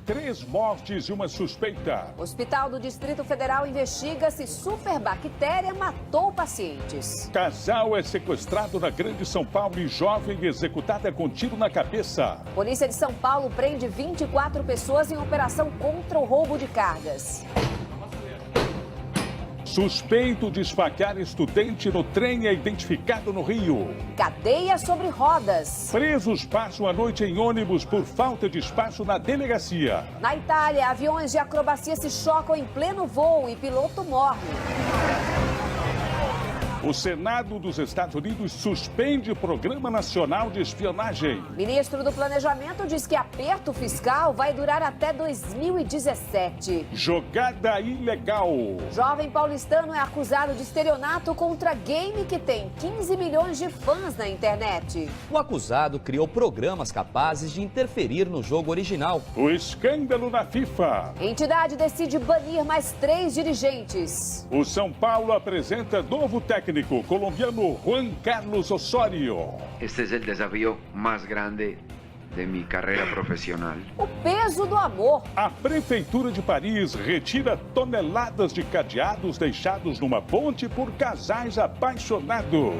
3 mortes e uma suspeita. O Hospital do Distrito Federal investiga se superbactéria matou pacientes. Casal é sequestrado na Grande São Paulo e jovem executada com tiro na cabeça. Polícia de São Paulo prende 24 pessoas em operação contra o roubo de cargas. Suspeito de esfaquear estudante no trem é identificado no Rio. Cadeia sobre rodas. Presos passam a noite em ônibus por falta de espaço na delegacia. Na Itália, aviões de acrobacia se chocam em pleno voo e piloto morre. O Senado dos Estados Unidos suspende o Programa Nacional de Espionagem. Ministro do Planejamento diz que aperto fiscal vai durar até 2017. Jogada ilegal. Jovem paulistano é acusado de estelionato contra game que tem 15 milhões de fãs na internet. O acusado criou programas capazes de interferir no jogo original. O escândalo na FIFA. Entidade decide banir mais 3 dirigentes. O São Paulo apresenta novo técnico colombiano Juan Carlos Osorio. Este es el desafío más grande de mi carrera profesional. O peso do amor. A Prefeitura de Paris retira toneladas de cadeados deixados numa ponte por casais apaixonados.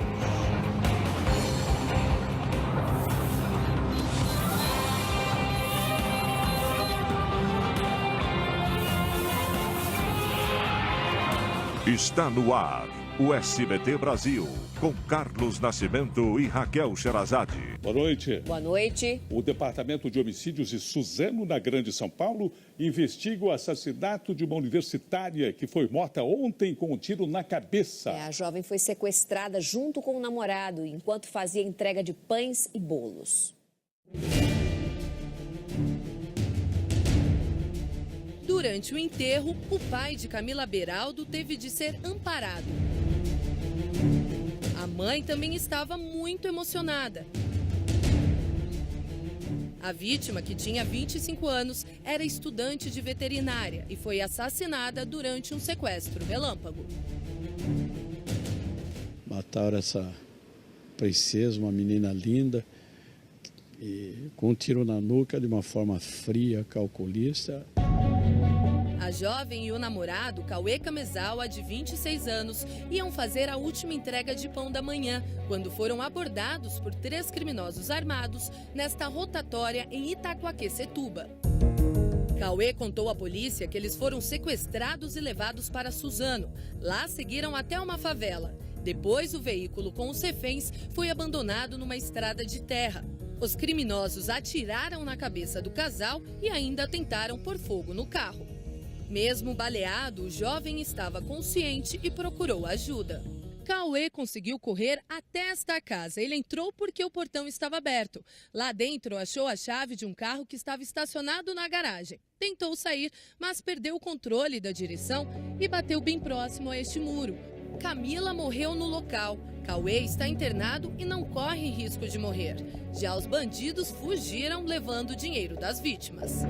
Está no ar o SBT Brasil, com Carlos Nascimento e Raquel Sherazade. Boa noite. Boa noite. O Departamento de Homicídios de Suzano, na Grande São Paulo, investiga o assassinato de uma universitária que foi morta ontem com um tiro na cabeça. A jovem foi sequestrada junto com o namorado enquanto fazia entrega de pães e bolos. Durante o enterro, o pai de Camila Beraldo teve de ser amparado. A mãe também estava muito emocionada. A vítima, que tinha 25 anos, era estudante de veterinária e foi assassinada durante um sequestro relâmpago. Mataram essa princesa, uma menina linda, e com um tiro na nuca de uma forma fria, calculista. A jovem e o namorado, Cauê Kamezawa, de 26 anos, iam fazer a última entrega de pão da manhã, quando foram abordados por 3 criminosos armados nesta rotatória em Itaquaquecetuba. Cauê contou à polícia que eles foram sequestrados e levados para Suzano. Lá seguiram até uma favela. Depois, o veículo com os reféns foi abandonado numa estrada de terra. Os criminosos atiraram na cabeça do casal e ainda tentaram pôr fogo no carro. Mesmo baleado, o jovem estava consciente e procurou ajuda. Cauê conseguiu correr até esta casa. Ele entrou porque o portão estava aberto. Lá dentro, achou a chave de um carro que estava estacionado na garagem. Tentou sair, mas perdeu o controle da direção e bateu bem próximo a este muro. Camila morreu no local. Cauê está internado e não corre risco de morrer. Já os bandidos fugiram levando o dinheiro das vítimas.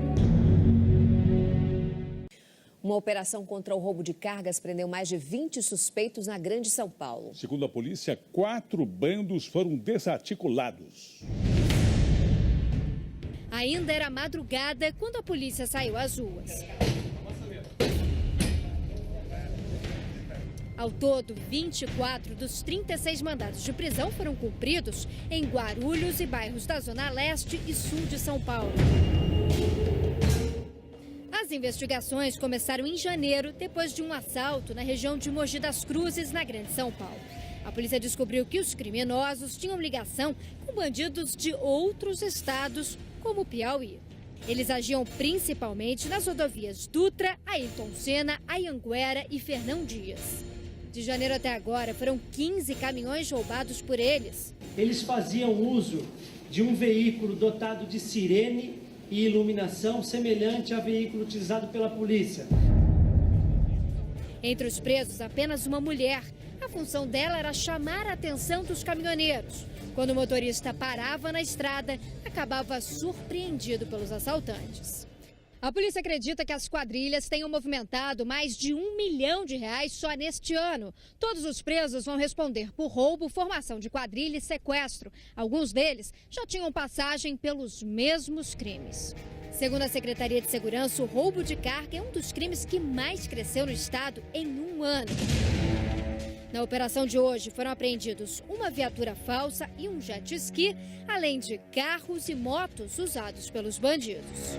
Uma operação contra o roubo de cargas prendeu mais de 20 suspeitos na Grande São Paulo. Segundo a polícia, 4 bandos foram desarticulados. Ainda era madrugada quando a polícia saiu às ruas. Ao todo, 24 dos 36 mandados de prisão foram cumpridos em Guarulhos e bairros da Zona Leste e Sul de São Paulo. As investigações começaram em janeiro, depois de um assalto na região de Mogi das Cruzes, na Grande São Paulo. A polícia descobriu que os criminosos tinham ligação com bandidos de outros estados, como o Piauí. Eles agiam principalmente nas rodovias Dutra, Ayrton Senna, Anhanguera e Fernão Dias. De janeiro até agora, foram 15 caminhões roubados por eles. Eles faziam uso de um veículo dotado de sirene e iluminação semelhante a veículo utilizado pela polícia. Entre os presos, apenas uma mulher. A função dela era chamar a atenção dos caminhoneiros. Quando o motorista parava na estrada, acabava surpreendido pelos assaltantes. A polícia acredita que as quadrilhas tenham movimentado mais de R$1 milhão só neste ano. Todos os presos vão responder por roubo, formação de quadrilha e sequestro. Alguns deles já tinham passagem pelos mesmos crimes. Segundo a Secretaria de Segurança, o roubo de carga é um dos crimes que mais cresceu no estado em um ano. Na operação de hoje foram apreendidos uma viatura falsa e um jet ski, além de carros e motos usados pelos bandidos.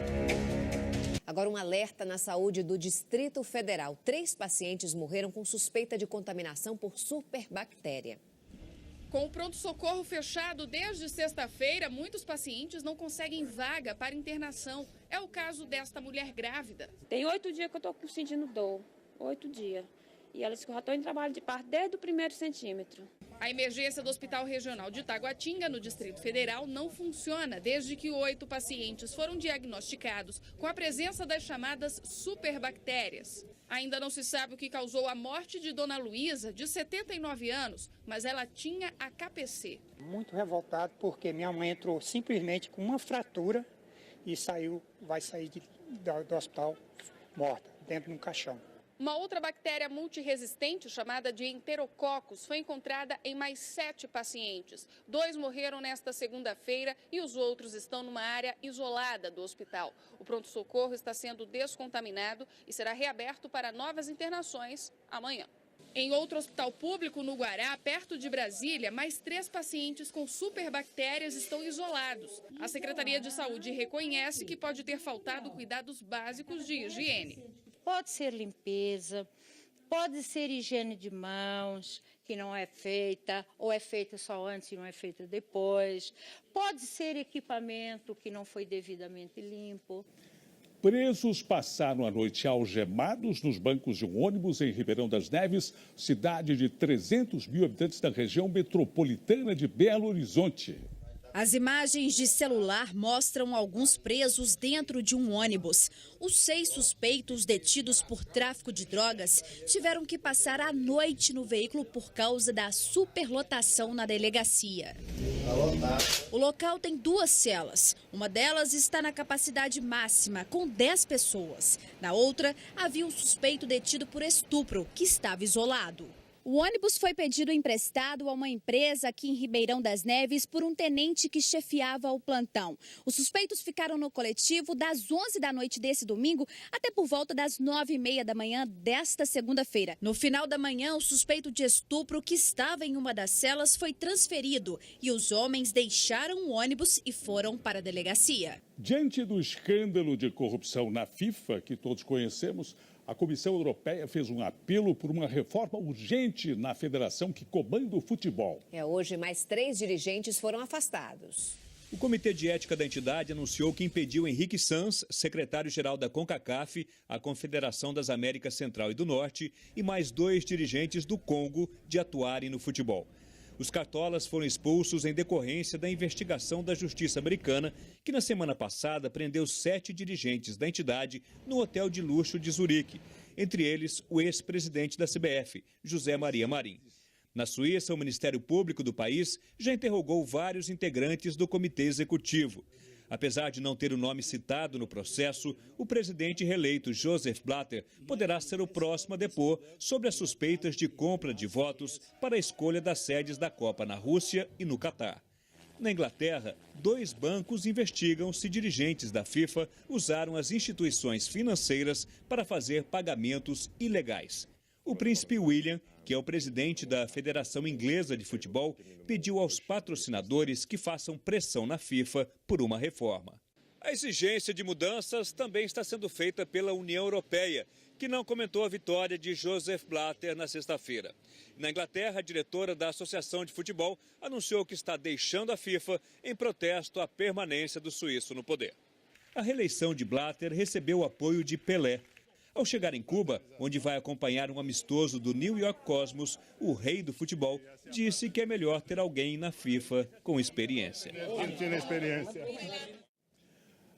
Agora um alerta na saúde do Distrito Federal. 3 pacientes morreram com suspeita de contaminação por superbactéria. Com o pronto-socorro fechado desde sexta-feira, muitos pacientes não conseguem vaga para internação. É o caso desta mulher grávida. Tem 8 dias que eu estou sentindo dor, 8 dias. E ela disse que eu já estou em trabalho de parto desde o 1º centímetro. A emergência do Hospital Regional de Taguatinga, no Distrito Federal, não funciona desde que 8 pacientes foram diagnosticados com a presença das chamadas superbactérias. Ainda não se sabe o que causou a morte de Dona Luísa, de 79 anos, mas ela tinha a KPC. Muito revoltado porque minha mãe entrou simplesmente com uma fratura e vai sair do hospital morta, dentro de um caixão. Uma outra bactéria multiresistente, chamada de enterococcus, foi encontrada em mais 7 pacientes. 2 morreram nesta segunda-feira e os outros estão numa área isolada do hospital. O pronto-socorro está sendo descontaminado e será reaberto para novas internações amanhã. Em outro hospital público, no Guará, perto de Brasília, mais 3 pacientes com superbactérias estão isolados. A Secretaria de Saúde reconhece que pode ter faltado cuidados básicos de higiene. Pode ser limpeza, pode ser higiene de mãos, que não é feita, ou é feita só antes e não é feita depois. Pode ser equipamento que não foi devidamente limpo. Presos passaram a noite algemados nos bancos de um ônibus em Ribeirão das Neves, cidade de 300 mil habitantes da região metropolitana de Belo Horizonte. As imagens de celular mostram alguns presos dentro de um ônibus. Os 6 suspeitos detidos por tráfico de drogas tiveram que passar a noite no veículo por causa da superlotação na delegacia. O local tem 2 celas. Uma delas está na capacidade máxima, com 10 pessoas. Na outra, havia um suspeito detido por estupro, que estava isolado. O ônibus foi pedido emprestado a uma empresa aqui em Ribeirão das Neves por um tenente que chefiava o plantão. Os suspeitos ficaram no coletivo das 11 da noite desse domingo até por volta das 9h30 da manhã desta segunda-feira. No final da manhã, o suspeito de estupro que estava em uma das celas foi transferido e os homens deixaram o ônibus e foram para a delegacia. Diante do escândalo de corrupção na FIFA, que todos conhecemos, a Comissão Europeia fez um apelo por uma reforma urgente na federação que comanda o futebol. Hoje, mais 3 dirigentes foram afastados. O Comitê de Ética da entidade anunciou que impediu Henrique Sanz, secretário-geral da CONCACAF, a Confederação das Américas Central e do Norte, e mais 2 dirigentes do Congo de atuarem no futebol. Os cartolas foram expulsos em decorrência da investigação da Justiça americana, que na semana passada prendeu 7 dirigentes da entidade no hotel de luxo de Zurique, entre eles o ex-presidente da CBF, José Maria Marim. Na Suíça, o Ministério Público do país já interrogou vários integrantes do comitê executivo. Apesar de não ter o nome citado no processo, o presidente reeleito Joseph Blatter poderá ser o próximo a depor sobre as suspeitas de compra de votos para a escolha das sedes da Copa na Rússia e no Catar. Na Inglaterra, 2 bancos investigam se dirigentes da FIFA usaram as instituições financeiras para fazer pagamentos ilegais. O príncipe William, que é o presidente da Federação Inglesa de Futebol, pediu aos patrocinadores que façam pressão na FIFA por uma reforma. A exigência de mudanças também está sendo feita pela União Europeia, que não comentou a vitória de Joseph Blatter na sexta-feira. Na Inglaterra, a diretora da Associação de Futebol anunciou que está deixando a FIFA em protesto à permanência do suíço no poder. A reeleição de Blatter recebeu o apoio de Pelé. Ao chegar em Cuba, onde vai acompanhar um amistoso do New York Cosmos, o rei do futebol disse que é melhor ter alguém na FIFA com experiência.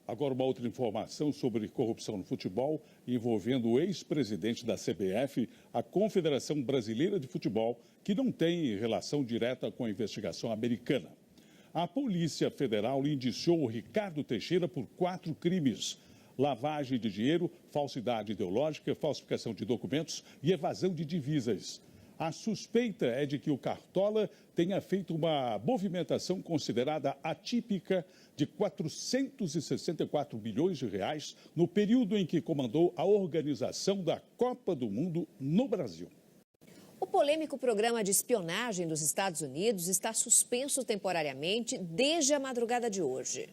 Agora uma outra informação sobre corrupção no futebol envolvendo o ex-presidente da CBF, a Confederação Brasileira de Futebol, que não tem relação direta com a investigação americana. A Polícia Federal indiciou o Ricardo Teixeira por 4 crimes: lavagem de dinheiro, falsidade ideológica, falsificação de documentos e evasão de divisas. A suspeita é de que o Cartola tenha feito uma movimentação considerada atípica de 464 bilhões de reais no período em que comandou a organização da Copa do Mundo no Brasil. O polêmico programa de espionagem dos Estados Unidos está suspenso temporariamente desde a madrugada de hoje.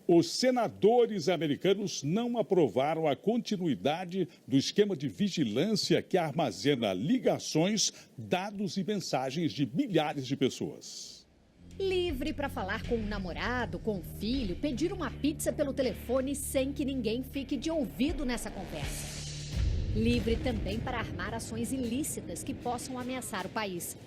Os senadores americanos não aprovaram a continuidade do esquema de vigilância que armazena ligações, dados e mensagens de milhares de pessoas. Livre para falar com um namorado, com um filho, pedir uma pizza pelo telefone sem que ninguém fique de ouvido nessa conversa. Livre também para armar ações ilícitas que possam ameaçar o país.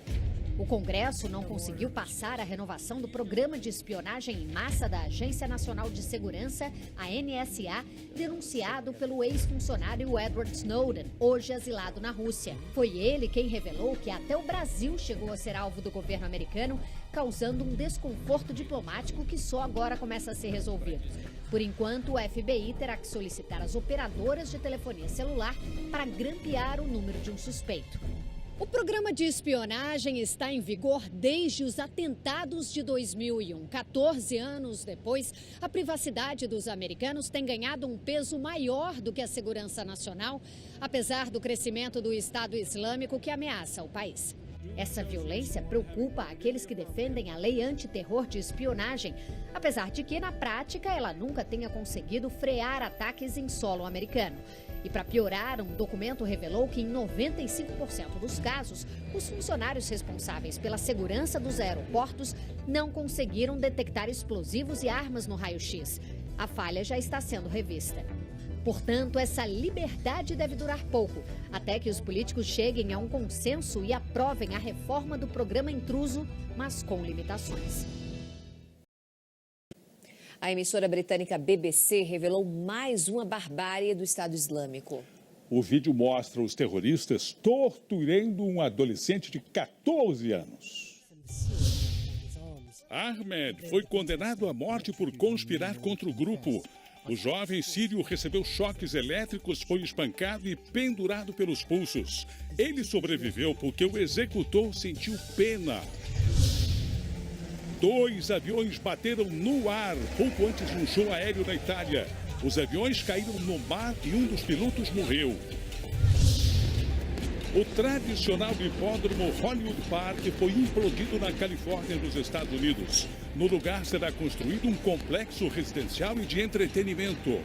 O Congresso não conseguiu passar a renovação do programa de espionagem em massa da Agência Nacional de Segurança, a NSA, denunciado pelo ex-funcionário Edward Snowden, hoje asilado na Rússia. Foi ele quem revelou que até o Brasil chegou a ser alvo do governo americano, causando um desconforto diplomático que só agora começa a ser resolvido. Por enquanto, o FBI terá que solicitar às operadoras de telefonia celular para grampear o número de um suspeito. O programa de espionagem está em vigor desde os atentados de 2001. 14 anos depois, a privacidade dos americanos tem ganhado um peso maior do que a segurança nacional, apesar do crescimento do Estado Islâmico que ameaça o país. Essa violência preocupa aqueles que defendem a lei antiterror de espionagem, apesar de que, na prática, ela nunca tenha conseguido frear ataques em solo americano. E para piorar, um documento revelou que em 95% dos casos, os funcionários responsáveis pela segurança dos aeroportos não conseguiram detectar explosivos e armas no raio-x. A falha já está sendo revista. Portanto, essa liberdade deve durar pouco, até que os políticos cheguem a um consenso e aprovem a reforma do programa intruso, mas com limitações. A emissora britânica BBC revelou mais uma barbárie do Estado Islâmico. O vídeo mostra os terroristas torturando um adolescente de 14 anos. Ahmed foi condenado à morte por conspirar contra o grupo. O jovem sírio recebeu choques elétricos, foi espancado e pendurado pelos pulsos. Ele sobreviveu porque o executor sentiu pena. 2 aviões bateram no ar pouco antes de um show aéreo na Itália. Os aviões caíram no mar e um dos pilotos morreu. O tradicional hipódromo Hollywood Park foi implodido na Califórnia, nos Estados Unidos. No lugar será construído um complexo residencial e de entretenimento.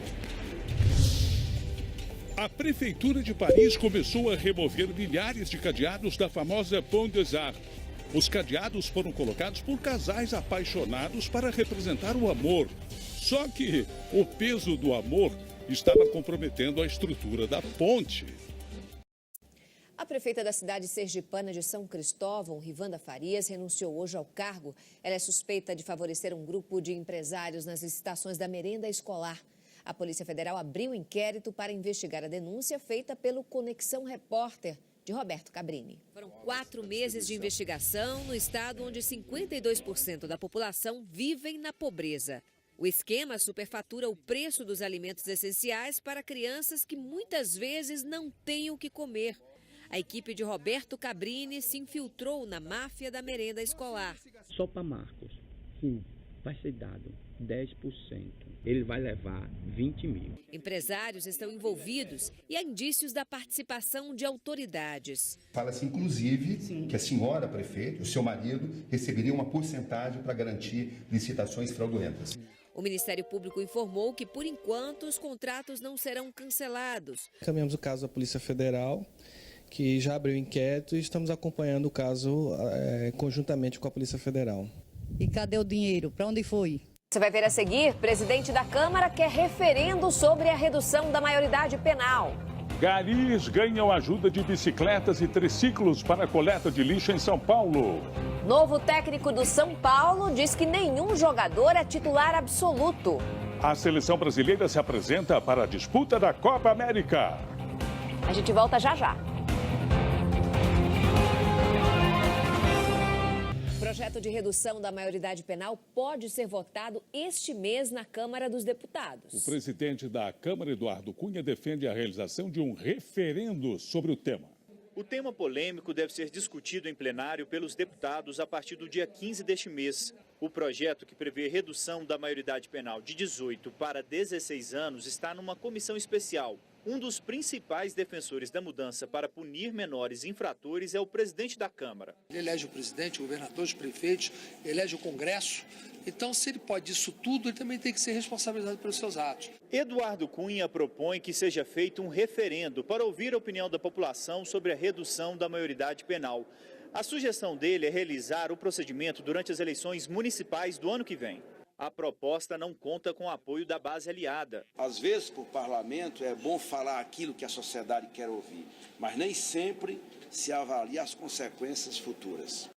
A Prefeitura de Paris começou a remover milhares de cadeados da famosa Pont des Arts. Os cadeados foram colocados por casais apaixonados para representar o amor. Só que o peso do amor estava comprometendo a estrutura da ponte. A prefeita da cidade sergipana de São Cristóvão, Rivanda Farias, renunciou hoje ao cargo. Ela é suspeita de favorecer um grupo de empresários nas licitações da merenda escolar. A Polícia Federal abriu um inquérito para investigar a denúncia feita pelo Conexão Repórter, de Roberto Cabrini. Foram 4 meses de investigação no estado onde 52% da população vivem na pobreza. O esquema superfatura o preço dos alimentos essenciais para crianças que muitas vezes não têm o que comer. A equipe de Roberto Cabrini se infiltrou na máfia da merenda escolar. Só para Marcos, sim, vai ser dado 10%. Ele vai levar 20 mil. Empresários estão envolvidos e há indícios da participação de autoridades. Fala-se, inclusive, que a senhora prefeita, o seu marido, receberia uma porcentagem para garantir licitações fraudulentas. O Ministério Público informou que, por enquanto, os contratos não serão cancelados. Encaminhamos o caso à Polícia Federal, que já abriu inquérito, e estamos acompanhando o caso conjuntamente com a Polícia Federal. E cadê o dinheiro? Para onde foi? Você vai ver a seguir, presidente da Câmara quer referendo sobre a redução da maioridade penal. Garis ganham ajuda de bicicletas e triciclos para a coleta de lixo em São Paulo. Novo técnico do São Paulo diz que nenhum jogador é titular absoluto. A seleção brasileira se apresenta para a disputa da Copa América. A gente volta já já. O projeto de redução da maioridade penal pode ser votado este mês na Câmara dos Deputados. O presidente da Câmara, Eduardo Cunha, defende a realização de um referendo sobre o tema. O tema polêmico deve ser discutido em plenário pelos deputados a partir do dia 15 deste mês. O projeto, que prevê redução da maioridade penal de 18 para 16 anos, está numa comissão especial. Um dos principais defensores da mudança para punir menores infratores é o presidente da Câmara. Ele elege o presidente, o governador, os prefeitos, elege o Congresso. Então, se ele pode isso tudo, ele também tem que ser responsabilizado pelos seus atos. Eduardo Cunha propõe que seja feito um referendo para ouvir a opinião da população sobre a redução da maioridade penal. A sugestão dele é realizar o procedimento durante as eleições municipais do ano que vem. A proposta não conta com o apoio da base aliada. Às vezes, para o parlamento, é bom falar aquilo que a sociedade quer ouvir, mas nem sempre se avalia as consequências futuras.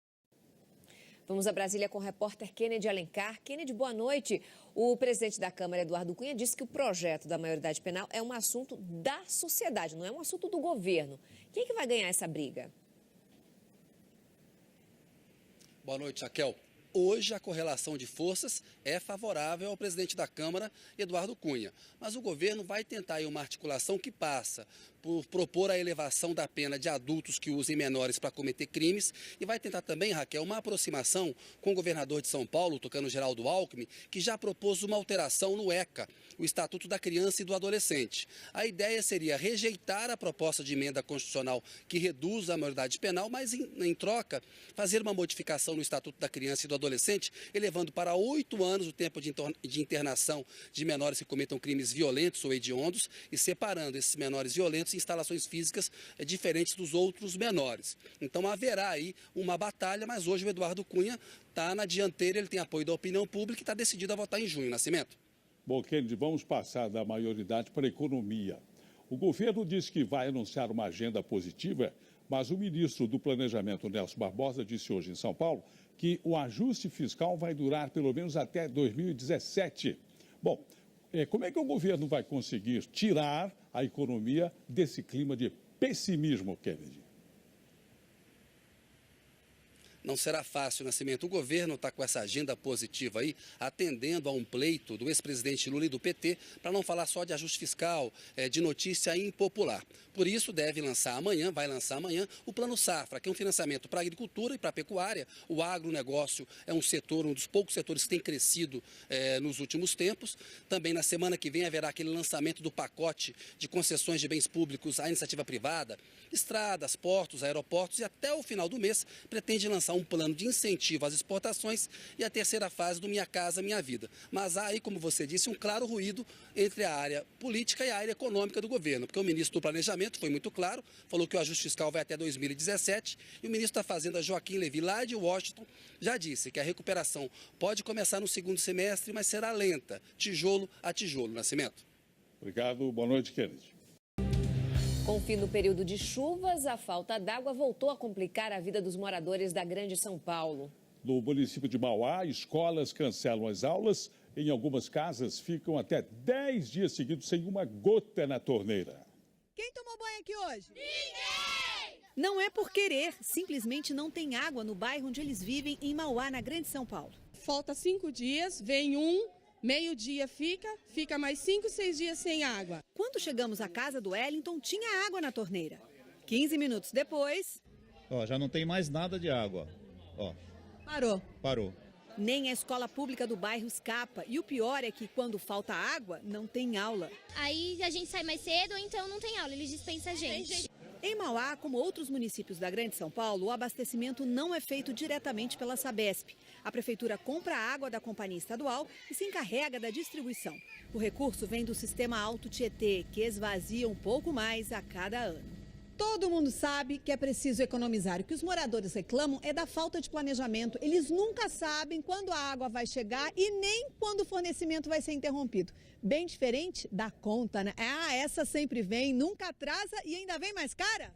Vamos a Brasília com o repórter Kennedy Alencar. Kennedy, boa noite. O presidente da Câmara, Eduardo Cunha, disse que o projeto da maioridade penal é um assunto da sociedade, não é um assunto do governo. Quem é que vai ganhar essa briga? Boa noite, Raquel. Hoje a correlação de forças é favorável ao presidente da Câmara, Eduardo Cunha. Mas o governo vai tentar aí uma articulação que passa por propor a elevação da pena de adultos que usem menores para cometer crimes e vai tentar também, Raquel, uma aproximação com o governador de São Paulo, Tucano Geraldo Alckmin, que já propôs uma alteração no ECA, o Estatuto da Criança e do Adolescente. A ideia seria rejeitar a proposta de emenda constitucional que reduz a maioridade penal, mas em troca fazer uma modificação no Estatuto da Criança e do Adolescente, elevando para 8 anos o tempo de internação de menores que cometam crimes violentos ou hediondos e separando esses menores violentos em instalações físicas diferentes dos outros menores. Então haverá aí uma batalha, mas hoje o Eduardo Cunha está na dianteira, ele tem apoio da opinião pública e está decidido a votar em junho. Nascimento. Bom, Kennedy, vamos passar da maioridade para a economia. O governo disse que vai anunciar uma agenda positiva, mas o ministro do Planejamento, Nelson Barbosa, disse hoje em São Paulo que o ajuste fiscal vai durar pelo menos até 2017. Bom, como é que o governo vai conseguir tirar a economia desse clima de pessimismo, Kennedy? Não será fácil, Nascimento. O governo está com essa agenda positiva aí, atendendo a um pleito do ex-presidente Lula e do PT, para não falar só de ajuste fiscal, de notícia impopular. Por isso, vai lançar amanhã, o Plano Safra, que é um financiamento para a agricultura e para a pecuária. O agronegócio é um setor, um dos poucos setores que tem crescido nos últimos tempos. Também na semana que vem haverá aquele lançamento do pacote de concessões de bens públicos à iniciativa privada, estradas, portos, aeroportos, e até o final do mês pretende lançar um plano de incentivo às exportações e a terceira fase do Minha Casa Minha Vida. Mas há aí, como você disse, um claro ruído entre a área política e a área econômica do governo, porque o ministro do Planejamento foi muito claro, falou que o ajuste fiscal vai até 2017 e o ministro da Fazenda, Joaquim Levy, lá de Washington, já disse que a recuperação pode começar no segundo semestre, mas será lenta, tijolo a tijolo. Nascimento. Obrigado, boa noite, Kennedy. Com o fim do período de chuvas, a falta d'água voltou a complicar a vida dos moradores da Grande São Paulo. No município de Mauá, escolas cancelam as aulas. Em algumas casas, ficam até 10 dias seguidos sem uma gota na torneira. Quem tomou banho aqui hoje? Ninguém! Não é por querer, simplesmente não tem água no bairro onde eles vivem, em Mauá, na Grande São Paulo. Falta 5 dias, vem meio-dia fica mais 5, 6 dias sem água. Quando chegamos à casa do Wellington, tinha água na torneira. 15 minutos depois... já não tem mais nada de água. Parou. Nem a escola pública do bairro escapa. E o pior é que quando falta água, não tem aula. Aí a gente sai mais cedo, então não tem aula, eles dispensam a gente. Em Mauá, como outros municípios da Grande São Paulo, o abastecimento não é feito diretamente pela Sabesp. A prefeitura compra a água da companhia estadual e se encarrega da distribuição. O recurso vem do sistema Alto Tietê, que esvazia um pouco mais a cada ano. Todo mundo sabe que é preciso economizar. O que os moradores reclamam é da falta de planejamento. Eles nunca sabem quando a água vai chegar e nem quando o fornecimento vai ser interrompido. Bem diferente da conta, né? Essa sempre vem, nunca atrasa e ainda vem mais cara?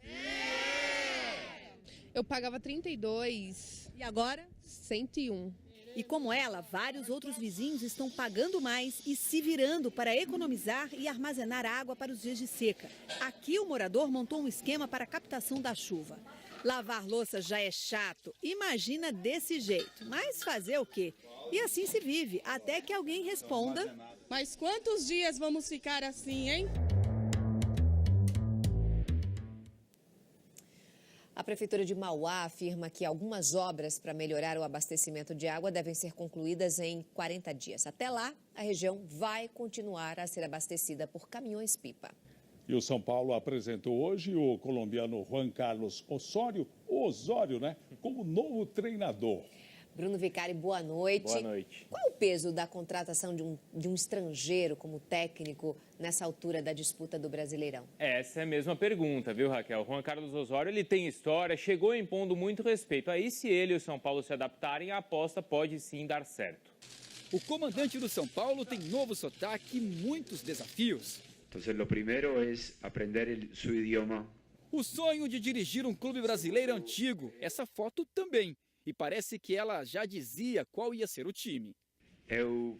Eu pagava 32. E agora? 101. E como ela, vários outros vizinhos estão pagando mais e se virando para economizar e armazenar água para os dias de seca. Aqui o morador montou um esquema para a captação da chuva. Lavar louça já é chato, imagina desse jeito. Mas fazer o quê? E assim se vive, até que alguém responda... Mas quantos dias vamos ficar assim, hein? A Prefeitura de Mauá afirma que algumas obras para melhorar o abastecimento de água devem ser concluídas em 40 dias. Até lá, a região vai continuar a ser abastecida por caminhões-pipa. E o São Paulo apresentou hoje o colombiano Juan Carlos Osório, como novo treinador. Bruno Vicari, boa noite. Boa noite. Qual é o peso da contratação de um estrangeiro como técnico nessa altura da disputa do Brasileirão? Essa é a mesma pergunta, viu, Raquel? Juan Carlos Osório, ele tem história, chegou impondo muito respeito. Aí, se ele e o São Paulo se adaptarem, a aposta pode sim dar certo. O comandante do São Paulo tem novo sotaque e muitos desafios. Então, o primeiro é aprender seu idioma. O sonho de dirigir um clube brasileiro antigo, essa foto também. E parece que ela já dizia qual ia ser o time. Eu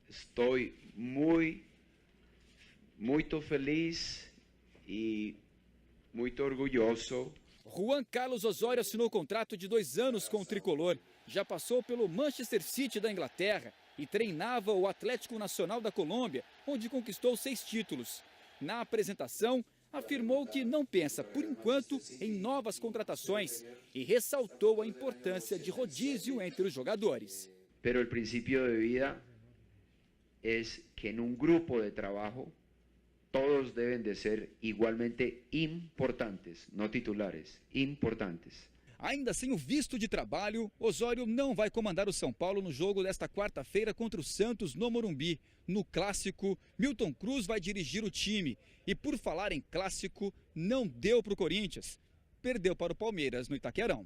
estou muito feliz e muito orgulhoso. Juan Carlos Osório assinou contrato de 2 anos com o tricolor. Já passou pelo Manchester City da Inglaterra e treinava o Atlético Nacional da Colômbia, onde conquistou 6 títulos. Na apresentação, afirmou que não pensa, por enquanto, em novas contratações e ressaltou a importância de rodízio entre os jogadores. Pero o princípio de vida é que em um grupo de trabalho todos devem de ser igualmente importantes, não titulares, importantes. Ainda sem o visto de trabalho, Osório não vai comandar o São Paulo no jogo desta quarta-feira contra o Santos no Morumbi. No clássico, Milton Cruz vai dirigir o time. E por falar em clássico, não deu para o Corinthians. Perdeu para o Palmeiras no Itaquerão.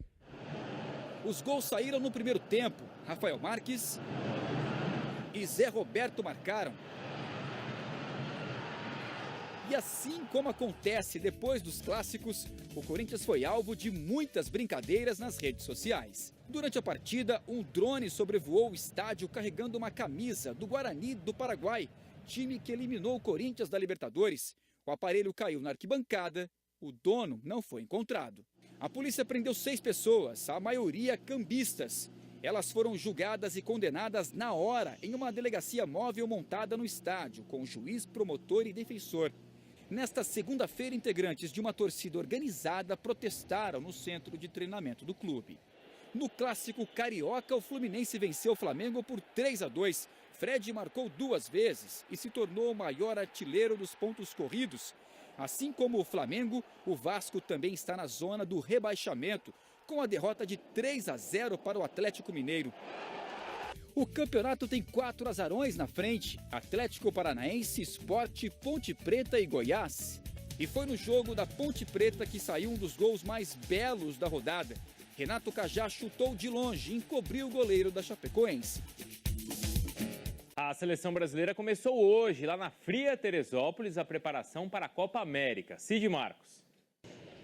Os gols saíram no primeiro tempo. Rafael Marques e Zé Roberto marcaram. E assim como acontece depois dos clássicos, o Corinthians foi alvo de muitas brincadeiras nas redes sociais. Durante a partida, um drone sobrevoou o estádio carregando uma camisa do Guarani do Paraguai, time que eliminou o Corinthians da Libertadores. O aparelho caiu na arquibancada, o dono não foi encontrado. A polícia prendeu 6 pessoas, a maioria cambistas. Elas foram julgadas e condenadas na hora em uma delegacia móvel montada no estádio, com juiz, promotor e defensor. Nesta segunda-feira, integrantes de uma torcida organizada protestaram no centro de treinamento do clube. No clássico carioca, o Fluminense venceu o Flamengo por 3-2. Fred marcou 2 vezes e se tornou o maior artilheiro dos pontos corridos. Assim como o Flamengo, o Vasco também está na zona do rebaixamento, com a derrota de 3-0 para o Atlético Mineiro. O campeonato tem 4 azarões na frente: Atlético Paranaense, Sport, Ponte Preta e Goiás. E foi no jogo da Ponte Preta que saiu um dos gols mais belos da rodada. Renato Cajá chutou de longe e encobriu o goleiro da Chapecoense. A seleção brasileira começou hoje, lá na fria Teresópolis, a preparação para a Copa América. Cid Marcos.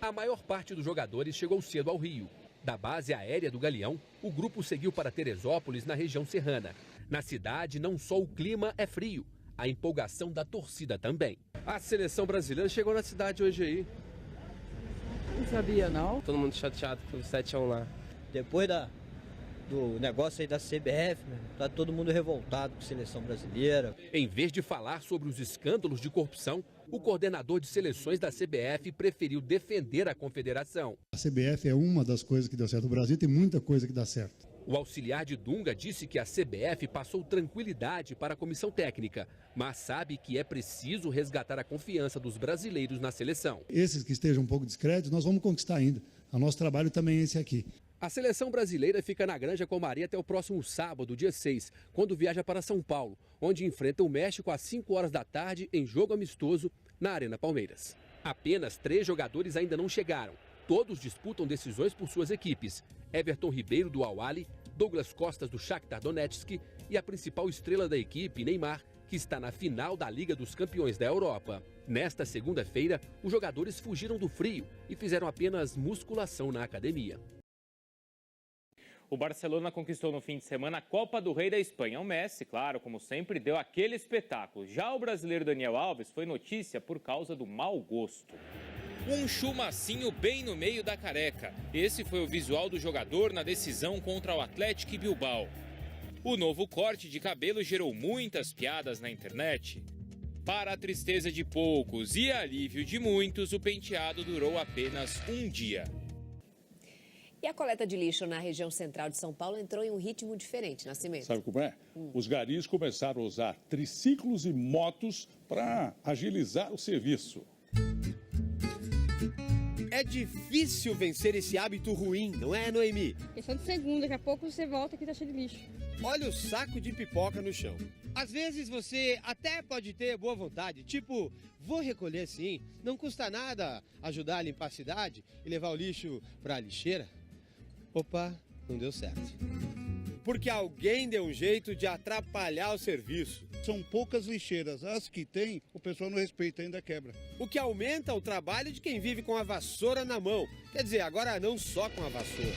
A maior parte dos jogadores chegou cedo ao Rio. Da base aérea do Galeão, o grupo seguiu para Teresópolis, na região serrana. Na cidade, não só o clima é frio, a empolgação da torcida também. A seleção brasileira chegou na cidade hoje aí. Não sabia, não. Todo mundo chateado com o 7-1 lá. Depois do negócio aí da CBF, tá todo mundo revoltado com a seleção brasileira. Em vez de falar sobre os escândalos de corrupção, o coordenador de seleções da CBF preferiu defender a confederação. A CBF é uma das coisas que deu certo. O Brasil tem muita coisa que dá certo. O auxiliar de Dunga disse que a CBF passou tranquilidade para a comissão técnica, mas sabe que é preciso resgatar a confiança dos brasileiros na seleção. Esses que estejam um pouco discretos, nós vamos conquistar ainda. O nosso trabalho também é esse aqui. A seleção brasileira fica na Granja Comari até o próximo sábado, dia 6, quando viaja para São Paulo, onde enfrenta o México às 5 horas da tarde em jogo amistoso na Arena Palmeiras. Apenas 3 jogadores ainda não chegaram. Todos disputam decisões por suas equipes. Everton Ribeiro, do Al-Ahly, Douglas Costas, do Shakhtar Donetsk e a principal estrela da equipe, Neymar, que está na final da Liga dos Campeões da Europa. Nesta segunda-feira, os jogadores fugiram do frio e fizeram apenas musculação na academia. O Barcelona conquistou no fim de semana a Copa do Rei da Espanha. O Messi, claro, como sempre, deu aquele espetáculo. Já o brasileiro Daniel Alves foi notícia por causa do mau gosto. Um chumacinho bem no meio da careca. Esse foi o visual do jogador na decisão contra o Athletic Bilbao. O novo corte de cabelo gerou muitas piadas na internet. Para a tristeza de poucos e alívio de muitos, o penteado durou apenas um dia. E a coleta de lixo na região central de São Paulo entrou em um ritmo diferente, Nascimento. Sabe como é? Os garis começaram a usar triciclos e motos para agilizar o serviço. É difícil vencer esse hábito ruim, não é, Noemi? Questão de segundo, daqui a pouco você volta aqui e tá cheio de lixo. Olha o saco de pipoca no chão. Às vezes você até pode ter boa vontade, tipo, vou recolher sim, não custa nada ajudar a limpar a cidade e levar o lixo para a lixeira. Opa, não deu certo. Porque alguém deu um jeito de atrapalhar o serviço. São poucas lixeiras, as que tem, o pessoal não respeita, ainda quebra. O que aumenta o trabalho de quem vive com a vassoura na mão. Quer dizer, agora não só com a vassoura.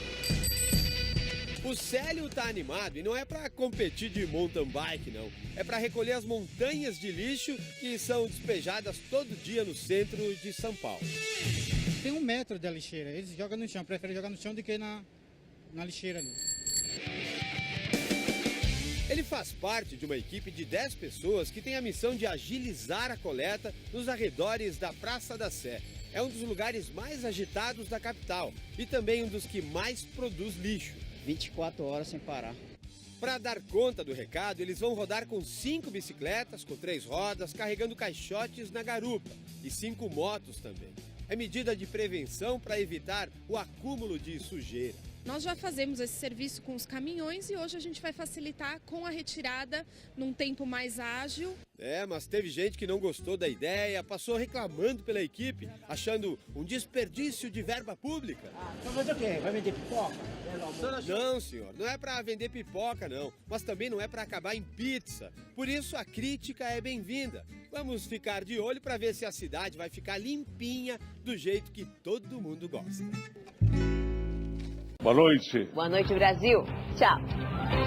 O Célio tá animado e não é para competir de mountain bike, não. É para recolher as montanhas de lixo que são despejadas todo dia no centro de São Paulo. Tem 1 metro da lixeira, eles jogam no chão, preferem jogar no chão do que na lixeira ali. Ele faz parte de uma equipe de 10 pessoas que tem a missão de agilizar a coleta nos arredores da Praça da Sé. É um dos lugares mais agitados da capital e também um dos que mais produz lixo. 24 horas sem parar. Para dar conta do recado, eles vão rodar com 5 bicicletas com 3 rodas, carregando caixotes na garupa e 5 motos também. É medida de prevenção para evitar o acúmulo de sujeira. Nós já fazemos esse serviço com os caminhões e hoje a gente vai facilitar com a retirada num tempo mais ágil. Mas teve gente que não gostou da ideia, passou reclamando pela equipe, achando um desperdício de verba pública. Vai fazer o quê? Vai vender pipoca? Não, senhor, não é para vender pipoca, não. Mas também não é para acabar em pizza. Por isso, a crítica é bem-vinda. Vamos ficar de olho para ver se a cidade vai ficar limpinha do jeito que todo mundo gosta. Boa noite. Boa noite, Brasil. Tchau.